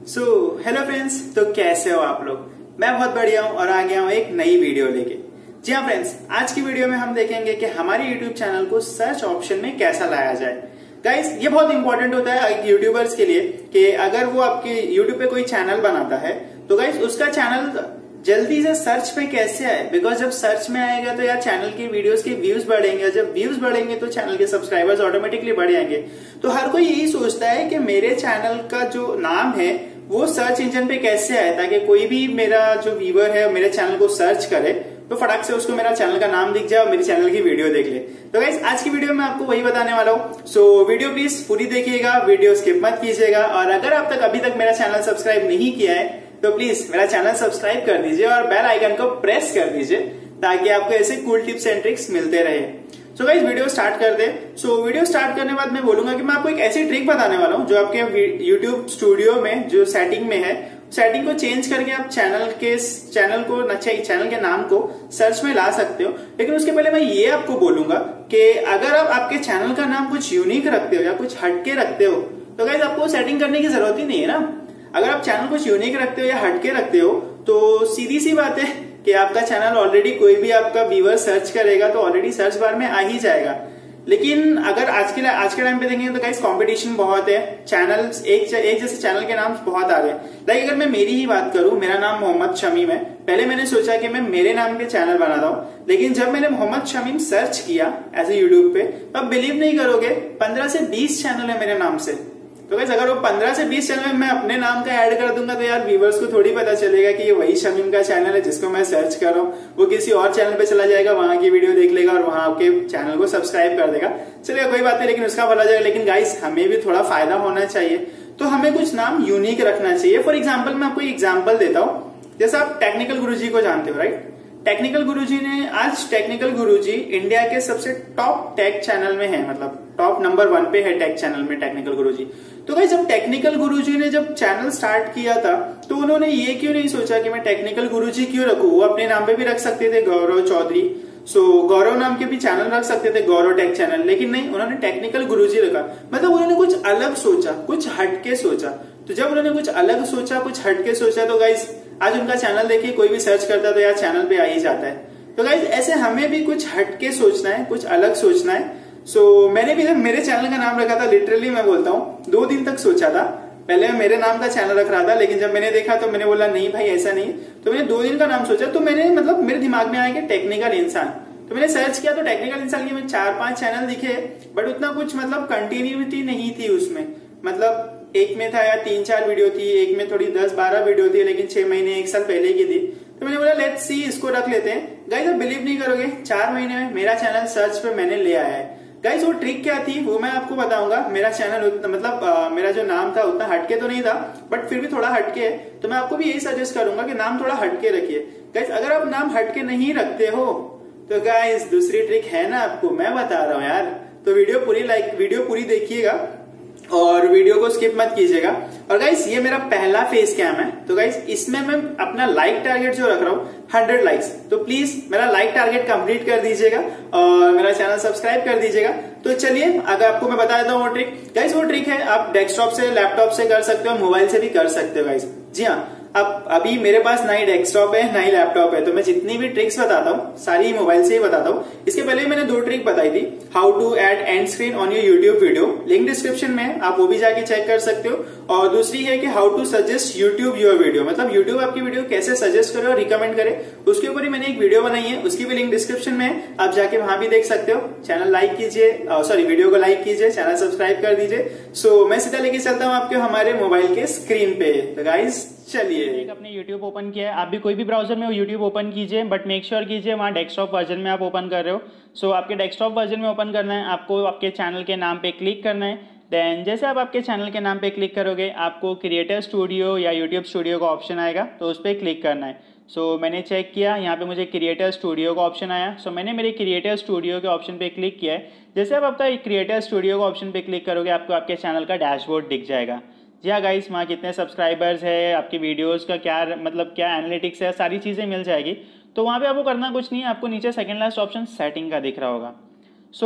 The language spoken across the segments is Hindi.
हेलो फ्रेंड्स, तो कैसे हो आप लोग। मैं बहुत बढ़िया हूँ और आ गया हूँ एक नई वीडियो लेके। जी हाँ फ्रेंड्स, आज की वीडियो में हम देखेंगे कि हमारे यूट्यूब चैनल को सर्च ऑप्शन में कैसा लाया जाए। गाइस, ये बहुत इंपॉर्टेंट होता है एक यूट्यूबर्स के लिए कि अगर वो आपके यूट्यूब पे कोई चैनल बनाता है तो गाइस उसका चैनल जल्दी से सर्च में कैसे आए। बिकॉज जब सर्च में आएगा तो यार चैनल की वीडियोस के व्यूज बढ़ेंगे, जब व्यूज बढ़ेंगे तो चैनल के सब्सक्राइबर्स ऑटोमेटिकली बढ़ जाएंगे। तो हर कोई यही सोचता है कि मेरे चैनल का जो नाम है वो सर्च इंजन पे कैसे आए, ताकि कोई भी मेरा जो व्यूअर है मेरे चैनल को सर्च करे तो फटाक से उसको मेरा चैनल का नाम दिख जाए और मेरे चैनल की वीडियो देख ले। तो गाइस, आज की वीडियो में आपको वही बताने वाला हूँ। सो वीडियो प्लीज पूरी देखिएगा, वीडियो स्किप मत कीजिएगा। और अगर आप तक अभी तक मेरा चैनल सब्सक्राइब नहीं किया है तो प्लीज मेरा चैनल सब्सक्राइब कर दीजिए और बेल आइकन को प्रेस कर दीजिए ताकि आपको ऐसे कूल टिप्स एंड ट्रिक्स मिलते रहे। सो गाइस, वीडियो स्टार्ट कर दे। सो वीडियो स्टार्ट करने के बाद मैं बोलूंगा कि मैं आपको एक ऐसी ट्रिक बताने वाला हूं जो आपके यूट्यूब स्टूडियो में जो सेटिंग में है, सेटिंग को चेंज करके आप चैनल के नाम को सर्च में ला सकते हो। लेकिन उसके पहले मैं ये आपको बोलूंगा कि अगर आप आपके चैनल का नाम कुछ यूनिक रखते हो या कुछ हटके रखते हो तो गाइस आपको सेटिंग करने की जरूरत ही नहीं है ना। अगर आप चैनल कुछ यूनिक रखते हो या हटके रखते हो तो सीधी सी बात है कि आपका चैनल ऑलरेडी कोई भी आपका व्यूअर सर्च करेगा तो ऑलरेडी सर्च बार में आ ही जाएगा। लेकिन अगर आज के टाइम पे देखेंगे तो गाइस कंपटीशन बहुत है, चैनल्स एक जैसे चैनल के नाम बहुत आ गए। लाइक अगर मैं मेरी ही बात करूं, मेरा नाम मोहम्मद शमीम है। पहले मैंने सोचा कि मैं मेरे नाम के चैनल बनाता हूं, लेकिन जब मैंने मोहम्मद शमीम सर्च किया ऐसे यूट्यूब पे तो आप बिलीव नहीं करोगे 15 से 20 चैनल है मेरे नाम से। तो गाइस, अगर वो 15 से 20 चैनल में मैं अपने नाम का ऐड कर दूंगा तो यार व्यूवर्स को थोड़ी पता चलेगा कि ये वही शमीम का चैनल है जिसको मैं सर्च कर रहा हूँ। वो किसी और चैनल पे चला जाएगा, वहां की वीडियो देख लेगा और वहां के चैनल को सब्सक्राइब कर देगा। चलिए कोई बात नहीं, लेकिन उसका भला जाएगा। लेकिन गाइस, हमें भी थोड़ा फायदा होना चाहिए, तो हमें कुछ नाम यूनिक रखना चाहिए। फॉर एग्जाम्पल मैं आपको एग्जाम्पल देता हूँ। जैसे आप टेक्निकल गुरुजी को जानते हो, राइट। टेक्निकल गुरुजी ने आज टेक्निकल गुरुजी इंडिया के सबसे टॉप टेक चैनल में है, मतलब टॉप नंबर 1 पे है टेक चैनल में टेक्निकल गुरुजी। तो गाइस, जब टेक्निकल गुरुजी ने जब चैनल स्टार्ट किया था तो उन्होंने ये क्यों नहीं सोचा कि मैं टेक्निकल गुरुजी क्यों रखूं। वो अपने नाम पे भी रख सकते थे गौरव चौधरी, गौरव नाम के भी चैनल रख सकते थे, गौरव टेक चैनल। लेकिन नहीं, उन्होंने टेक्निकल गुरुजी रखा। मतलब उन्होंने कुछ अलग सोचा, कुछ हटके सोचा। तो जब उन्होंने कुछ अलग सोचा, कुछ हटके सोचा, तो गाइस आज उनका चैनल देखिए कोई भी सर्च करता है तो यार चैनल पे आ ही जाता है। तो गाइस, ऐसे हमें भी कुछ हटके सोचना है, कुछ अलग सोचना है। मैंने भी जब मेरे चैनल का नाम रखा था, लिटरली मैं बोलता हूँ 2 दिन तक सोचा था। पहले मैं मेरे नाम का चैनल रख रहा था, लेकिन जब मैंने देखा तो मैंने बोला नहीं भाई ऐसा नहीं। तो मैंने 2 दिन का नाम सोचा। तो मैंने मतलब मेरे दिमाग में आया कि टेक्निकल इंसान। तो मैंने सर्च किया तो टेक्निकल इंसान के 4-5 चैनल दिखे, बट उतना कुछ मतलब कंटिन्यूटी नहीं थी उसमें। मतलब एक में था या 3-4 वीडियो थी, एक में थोड़ी 10-12 वीडियो थी, लेकिन 6 महीने 1 साल पहले की थी। तो मैंने बोला लेट्स सी, इसको रख लेते हैं। गाइस, आप बिलीव नहीं करोगे 4 महीने में मेरा चैनल सर्च पे मैंने ले आया है। गाइस, वो ट्रिक क्या थी वो मैं आपको बताऊंगा। मेरा चैनल मेरा जो नाम था उतना हटके तो नहीं था, बट फिर भी थोड़ा हटके है। तो मैं आपको भी यही सजेस्ट करूंगा कि नाम थोड़ा हटके रखिए। गाइस, अगर आप नाम हटके नहीं रखते हो तो गाइस दूसरी ट्रिक है ना, आपको मैं बता रहा हूँ यार। तो वीडियो पूरी देखिएगा और वीडियो को स्किप मत कीजिएगा। और गाइस, ये मेरा पहला फेस कैम है। तो गाइस, इसमें मैं अपना लाइक टारगेट जो रख रहा हूँ 100 लाइक्स। तो प्लीज मेरा लाइक टारगेट कंप्लीट कर दीजिएगा और मेरा चैनल सब्सक्राइब कर दीजिएगा। तो चलिए अगर आपको मैं बता देता हूँ वो ट्रिक। गाइस, वो ट्रिक है आप डेस्कटॉप से, लैपटॉप से कर सकते हो, मोबाइल से भी कर सकते हो। गाइस, जी हाँ, अब अभी मेरे पास ना ही डेस्कटॉप है ना ही लैपटॉप है, तो मैं जितनी भी ट्रिक्स बताता हूँ सारी मोबाइल से ही बताता हूँ। इसके पहले मैंने 2 ट्रिक बताई थी, how to add end screen on your YouTube video, link description में, आप वो भी जाके चेक कर सकते हो। और दूसरी है कि how to suggest YouTube your video, मतलब यूट्यूब आपकी वीडियो कैसे सजेस्ट करे और रिकमेंड करे, उसके ऊपर ही मैंने एक वीडियो बनाई है, उसकी भी लिंक डिस्क्रिप्शन में है, आप जाके वहां भी देख सकते हो। चैनल लाइक कीजिए, वीडियो को लाइक कीजिए, चैनल सब्सक्राइब कर दीजिए। मैं सीधा लेके चलता हूँ आपके हमारे मोबाइल के स्क्रीन पे। तो गाइस चलिए, अपने YouTube ओपन किया है। आप भी कोई भी ब्राउजर में YouTube ओपन कीजिए, बट मेक श्योर कीजिए वहाँ डेस्कटॉप वर्जन में आप ओपन कर रहे हो। आपके डेस्कटॉप वर्जन में ओपन करना है, आपको आपके चैनल के नाम पे क्लिक करना है। देन जैसे आप आपके चैनल के नाम पे क्लिक करोगे आपको क्रिएटर स्टूडियो या यूट्यूब स्टूडियो का ऑप्शन आएगा, तो उस पर क्लिक करना है। मैंने चेक किया, यहाँ पे मुझे क्रिएटर स्टूडियो का ऑप्शन आया। मैंने मेरे क्रिएटर स्टूडियो के ऑप्शन पे क्लिक किया है। जैसे आप आपका क्रिएटर स्टूडियो का ऑप्शन पे क्लिक करोगे आपको आपके चैनल का डैशबोर्ड दिख जाएगा। जी हाँ गाइस, वहाँ कितने सब्सक्राइबर्स है, आपकी वीडियोस का क्या एनालिटिक्स है, सारी चीज़ें मिल जाएगी। तो वहाँ पे आपको करना कुछ नहीं है, आपको नीचे सेकंड लास्ट ऑप्शन सेटिंग का दिख रहा होगा।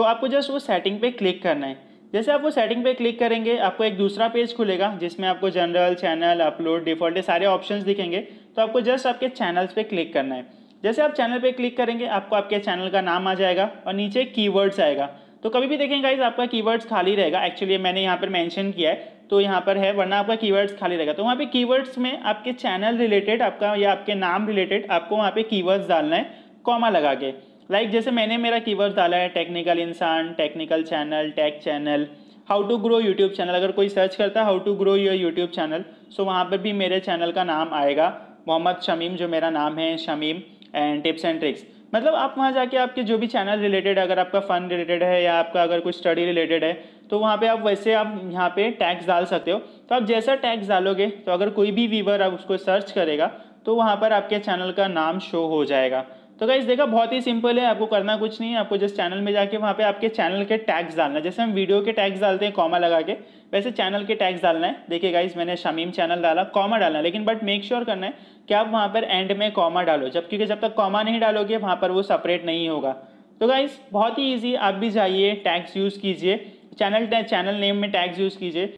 आपको जस्ट वो सेटिंग पे क्लिक करना है। जैसे आप वो सेटिंग पे क्लिक करेंगे आपको एक दूसरा पेज खुलेगा जिसमें आपको जनरल, चैनल, अपलोड, डिफॉल्ट ये सारे ऑप्शंस दिखेंगे। तो आपको जस्ट आपके चैनल्स पे क्लिक करना है। जैसे आप चैनल पे क्लिक करेंगे आपको आपके चैनल का नाम आ जाएगा और नीचे कीवर्ड्स आएगा। तो कभी भी देखेंगे गाइस आपका कीवर्ड्स खाली रहेगा। एक्चुअली मैंने यहाँ पर मेंशन किया है तो यहाँ पर है, वरना आपका कीवर्ड्स खाली रहेगा। तो वहाँ पे कीवर्ड्स में आपके चैनल रिलेटेड आपका या आपके नाम रिलेटेड आपको वहाँ पे कीवर्ड्स डालना है कॉमा लगा के। लाइक जैसे मैंने मेरा कीवर्ड्स डाला है टेक्निकल इंसान, technical channel, tech channel, how to grow YouTube channel. अगर कोई सर्च करता है how to grow your YouTube channel, so वहाँ पर भी मेरे चैनल का नाम आएगा मोहम्मद शमीम, जो मेरा नाम है Shamim and tips and tricks. मतलब आप वहाँ जाके आपके जो भी चैनल रिलेटेड, अगर आपका फन रिलेटेड है या आपका अगर कुछ स्टडी रिलेटेड है तो वहाँ पे आप वैसे आप यहाँ पे टैग्स डाल सकते हो। तो आप जैसा टैग्स डालोगे तो अगर कोई भी व्यूअर आप उसको सर्च करेगा तो वहाँ पर आपके चैनल का नाम शो हो जाएगा। तो गाइस देखा, बहुत ही सिंपल है, आपको करना कुछ नहीं है। आपको जस्ट चैनल में जाके वहाँ पे आपके चैनल के टैग्स डालना है। जैसे हम वीडियो के टैग्स डालते हैं कॉमा लगा के, वैसे चैनल के टैग्स डालना है। देखिए गाइस मैंने शमीम चैनल डाला, कॉमा डालना है, लेकिन बट मेक श्योर करना है कि आप वहाँ पर एंड में कॉमा डालो, क्योंकि जब तक कॉमा नहीं डालोगे वहाँ पर वो सेपरेट नहीं होगा। तो गाइस बहुत ही ईजी, आप भी जाइए टैग्स यूज़ कीजिए, चैनल नेम में टैग्स यूज़ कीजिए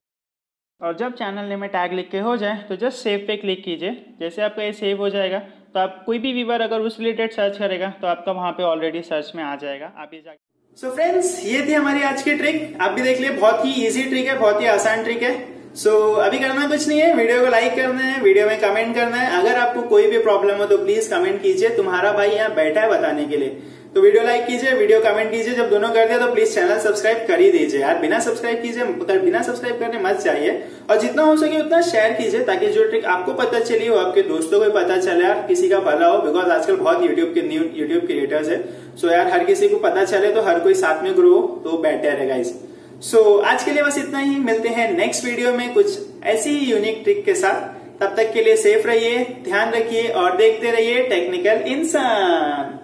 और जब चैनल नेम में टैग लिख के हो जाए तो जस्ट सेव पे क्लिक कीजिए। जैसे आपका ये सेव हो जाएगा तो आप कोई भी व्यूअर अगर उस रिलेटेड सर्च करेगा तो आपका वहाँ पे ऑलरेडी सर्च में आ जाएगा। आप ये जाके सो फ्रेंड्स ये थी हमारी आज की ट्रिक। आप भी देख लिए, बहुत ही इजी ट्रिक है, बहुत ही आसान ट्रिक है। सो अभी करना कुछ नहीं है, वीडियो को लाइक करना है, वीडियो में कमेंट करना है। अगर आपको कोई भी प्रॉब्लम हो तो प्लीज कमेंट कीजिए, तुम्हारा भाई यहाँ बैठा है बताने के लिए। तो वीडियो लाइक कीजिए, वीडियो कमेंट कीजिए, जब दोनों कर दिया तो प्लीज चैनल सब्सक्राइब कर ही दीजिए यार। बिना सब्सक्राइब कीजिए, बिना सब्सक्राइब करने मत जाइए और जितना हो सके उतना शेयर कीजिए ताकि जो ट्रिक आपको पता चली हो आपके दोस्तों को पता चले यार, किसी का भला हो। बिकॉज आजकल बहुत यूट्यूब क्रिएटर्स है, सो यार हर किसी को पता चले तो हर कोई साथ में ग्रो तो बेटर है गाइस। सो आज के लिए बस इतना ही, मिलते हैं नेक्स्ट वीडियो में कुछ ऐसी यूनिक ट्रिक के साथ। तब तक के लिए सेफ रहिए, ध्यान रखिए और देखते रहिए टेक्निकल इंसान।